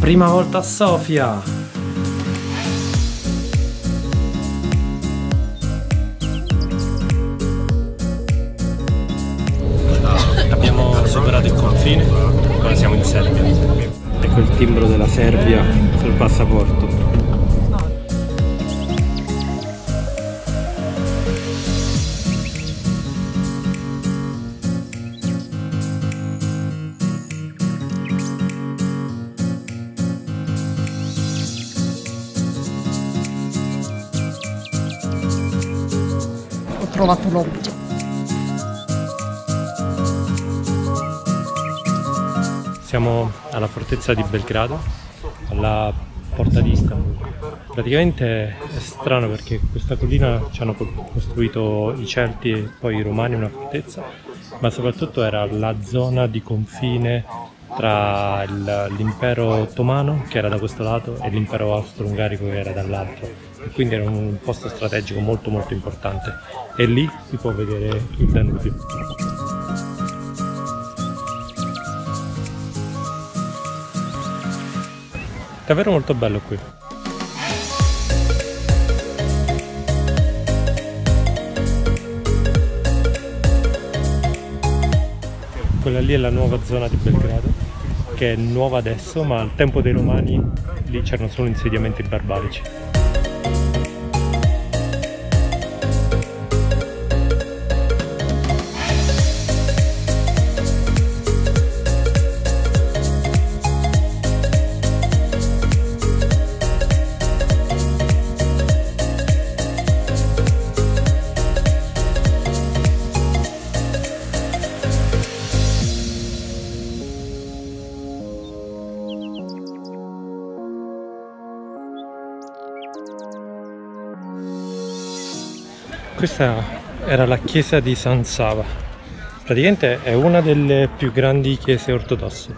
Prima volta a Sofia! Abbiamo superato il confine, ora siamo in Serbia. Ecco il timbro della Serbia sul passaporto. Ho trovato l'obiettivo. Siamo alla fortezza di Belgrado, alla porta di Istanbul. Praticamente è strano perché questa collina ci hanno costruito i Celti e poi i Romani una fortezza, ma soprattutto era la zona di confine tra l'impero ottomano, che era da questo lato, e l'impero austro-ungarico, che era dall'altro. E quindi era un posto strategico molto importante. E lì si può vedere il Danubio. Davvero molto bello qui. Quella lì è la nuova zona di Belgrado, che è nuova adesso, ma al tempo dei Romani lì c'erano solo insediamenti barbarici. Questa era la chiesa di San Sava. Praticamente è una delle più grandi chiese ortodosse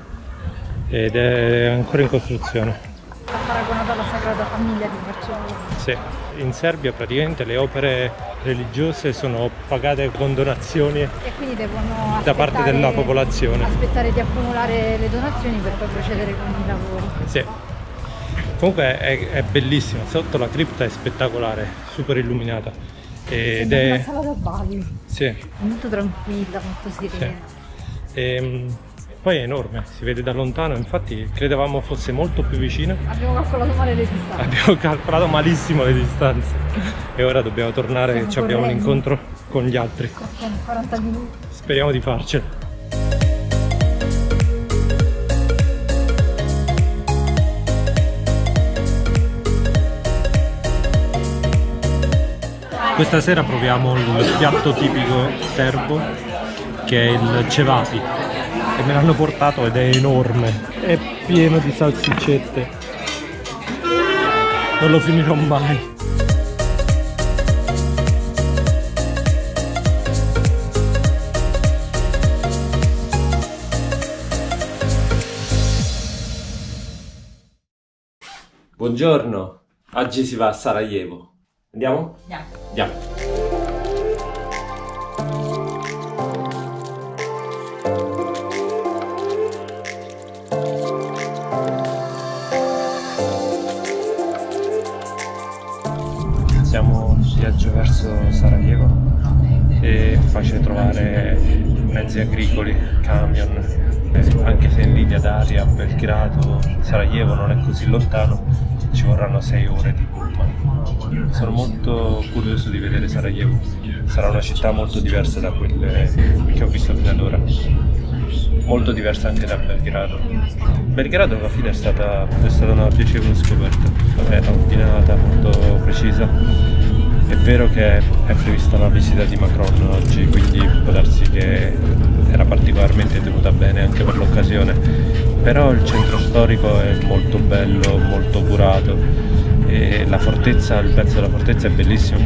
ed è ancora in costruzione. Paragonata alla Sagrada Famiglia di Barcellona. Sì, in Serbia praticamente le opere religiose sono pagate con donazioni E quindi devono da parte della popolazione. aspettare di accumulare le donazioni per poi procedere con i lavori. Sì. Comunque è bellissima, sotto la cripta è spettacolare, super illuminata. Ed è è una sala da ballo. Sì. È molto tranquilla, molto serena. Sì. Poi è enorme, si vede da lontano, infatti credevamo fosse molto più vicina. Abbiamo calcolato male le distanze. Abbiamo calcolato malissimo le distanze e ora dobbiamo tornare, abbiamo un incontro con gli altri. 40 minuti. Speriamo di farcela. Questa sera proviamo il piatto tipico serbo, che è il cevapi, e me l'hanno portato ed è enorme, è pieno di salsiccette, non lo finirò mai. Buongiorno, oggi si va a Sarajevo. Andiamo? Andiamo. Andiamo. Siamo in viaggio verso Sarajevo e è facile trovare mezzi agricoli, camion, anche se in linea d'aria a Belgrado, Sarajevo non è così lontano, ci vorranno 6 ore di pullman. Sono molto curioso di vedere Sarajevo, sarà una città molto diversa da quelle che ho visto fino ad ora, molto diversa anche da Belgrado. Belgrado alla fine è stata una piacevole scoperta, era ordinata, molto precisa. È vero che è prevista la visita di Macron oggi, quindi può darsi che era particolarmente tenuta bene anche per l'occasione, però il centro storico è molto bello, molto curato e la fortezza, il pezzo della fortezza è bellissimo.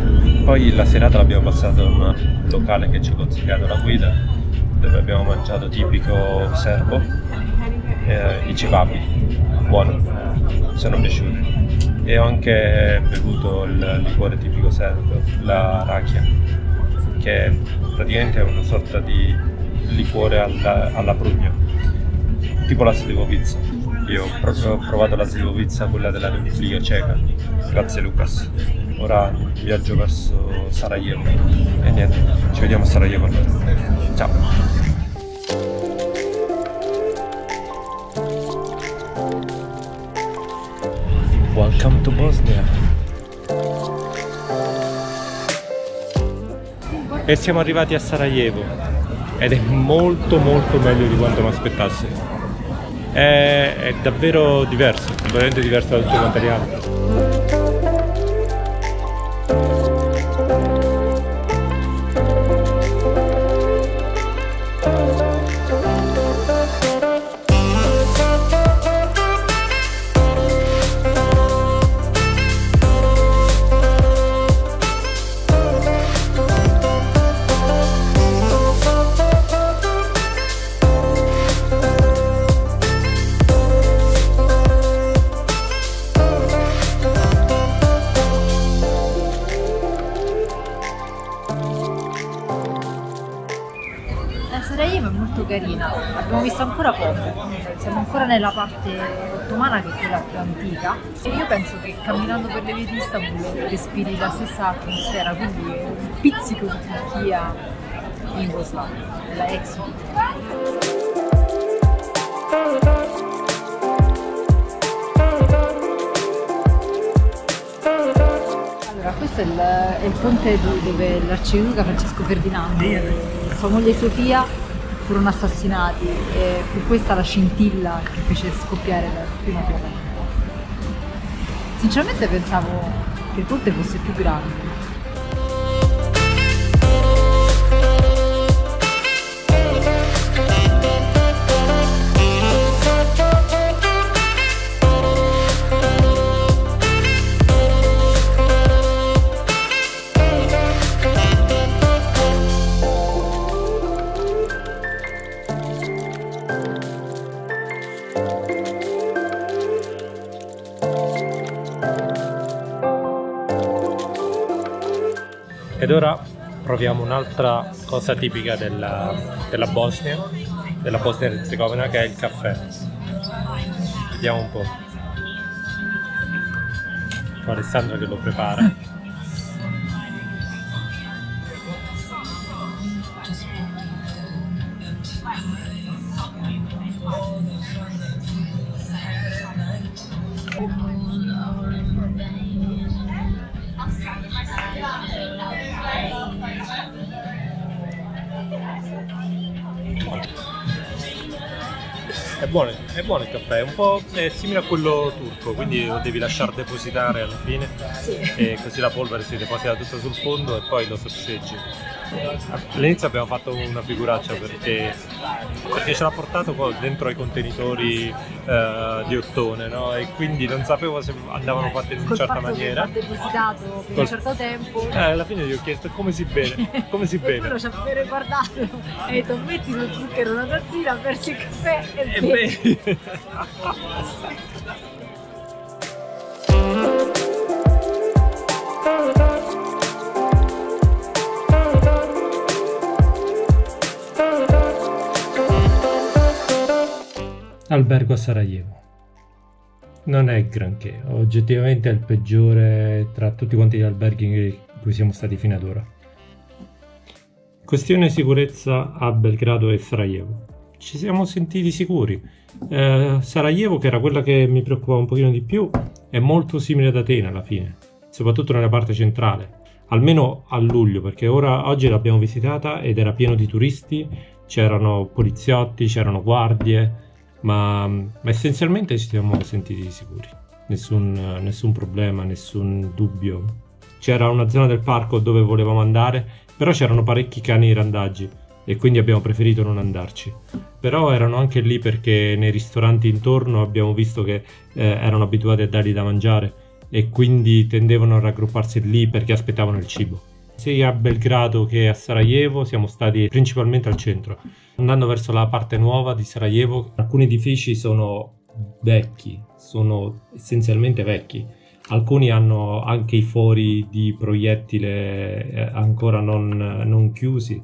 Poi la serata l'abbiamo passata in un locale che ci ha consigliato la guida, dove abbiamo mangiato tipico serbo, i cevapi, buono, mi sono piaciuti. E ho anche bevuto il liquore tipico serbo, la rakia, che praticamente è una sorta di liquore alla prugna, tipo la slivovizza. Io ho proprio provato la slivovizza, quella della Repubblica Ceca. Grazie Lucas. Ora viaggio verso Sarajevo. E niente, ci vediamo a Sarajevo allora. Ciao. Welcome to Bosnia. E siamo arrivati a Sarajevo ed è molto meglio di quanto mi aspettassi. È davvero diverso, veramente diverso da tutto quanto gli altri. Sarajevo è molto carina, abbiamo visto ancora poco, siamo ancora nella parte ottomana che è quella più antica e io penso che camminando per le vie di Istanbul respiri la stessa atmosfera, quindi un pizzico di Turchia in Jugoslavia, della ex Jugoslavia. Questo è il ponte dove l'arciduca Francesco Ferdinando e sua moglie Sofia furono assassinati e fu questa la scintilla che fece scoppiare la prima guerra mondiale. Sinceramente pensavo che il ponte fosse più grande. Ed ora proviamo un'altra cosa tipica della Bosnia Herzegovina, che è il caffè. Vediamo un po'. C'è Alessandro che lo prepara. È buono il caffè, è un po' simile a quello turco, quindi lo devi lasciare depositare alla fine, sì. E così la polvere si deposita tutta sul fondo e poi lo sorseggi. All'inizio abbiamo fatto una figuraccia perché ce l'ha portato qua dentro ai contenitori di ottone, no? E quindi non sapevo se andavano fatte in una certa maniera. Depositato per un certo tempo. Alla fine gli ho chiesto come si beve, come si beve. Quello ci ha appena guardato e ha detto metti lo zucchero, una tazzina, versi il caffè e bevi. Albergo a Sarajevo. Non è granché, oggettivamente è il peggiore tra tutti quanti gli alberghi in cui siamo stati fino ad ora. Questione sicurezza a Belgrado e Sarajevo. Ci siamo sentiti sicuri. Sarajevo, che era quella che mi preoccupava un pochino di più, è molto simile ad Atene alla fine, soprattutto nella parte centrale, almeno a luglio, perché oggi l'abbiamo visitata ed era pieno di turisti, c'erano poliziotti, c'erano guardie, ma essenzialmente ci siamo sentiti sicuri, nessun problema, nessun dubbio. C'era una zona del parco dove volevamo andare, però c'erano parecchi cani randaggi e quindi abbiamo preferito non andarci. Però erano anche lì perché nei ristoranti intorno abbiamo visto che erano abituati a dargli da mangiare e quindi tendevano a raggrupparsi lì perché aspettavano il cibo. Sia a Belgrado che a Sarajevo siamo stati principalmente al centro. Andando verso la parte nuova di Sarajevo, alcuni edifici sono vecchi, sono essenzialmente vecchi. Alcuni hanno anche i fori di proiettile ancora non chiusi,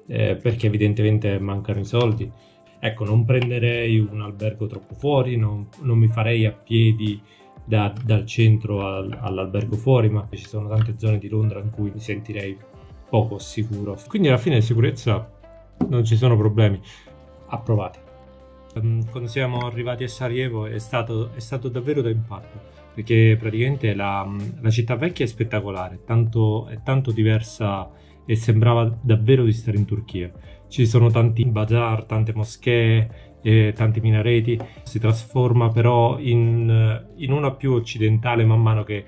perché evidentemente mancano i soldi. Ecco, non prenderei un albergo troppo fuori, non mi farei a piedi dal centro all'albergo fuori, ma ci sono tante zone di Londra in cui mi sentirei poco sicuro. Quindi alla fine di sicurezza non ci sono problemi. Approvati. Quando siamo arrivati a Sarajevo è stato davvero da impatto, perché praticamente la città vecchia è spettacolare, è tanto diversa e sembrava davvero di stare in Turchia. Ci sono tanti bazar, tante moschee, tanti minareti. Si trasforma però in una più occidentale man mano che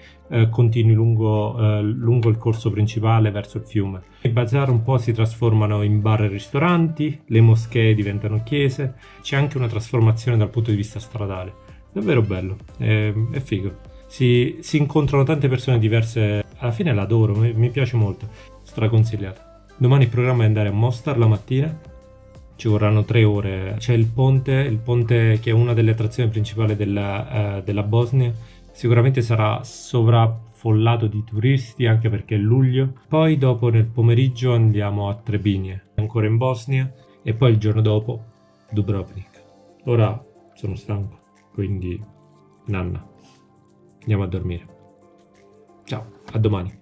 continui lungo il corso principale verso il fiume. I bazar un po' si trasformano in bar e ristoranti, le moschee diventano chiese, c'è anche una trasformazione dal punto di vista stradale. Davvero bello, è figo. Si incontrano tante persone diverse, alla fine l'adoro, mi piace molto, straconsigliato. Domani il programma è andare a Mostar la mattina, ci vorranno 3 ore. C'è il ponte che è una delle attrazioni principali della Bosnia. Sicuramente sarà sovraffollato di turisti anche perché è luglio. Poi dopo nel pomeriggio andiamo a Trebinje, ancora in Bosnia, e poi il giorno dopo Dubrovnik. Ora sono stanco, quindi nanna, andiamo a dormire. Ciao, a domani.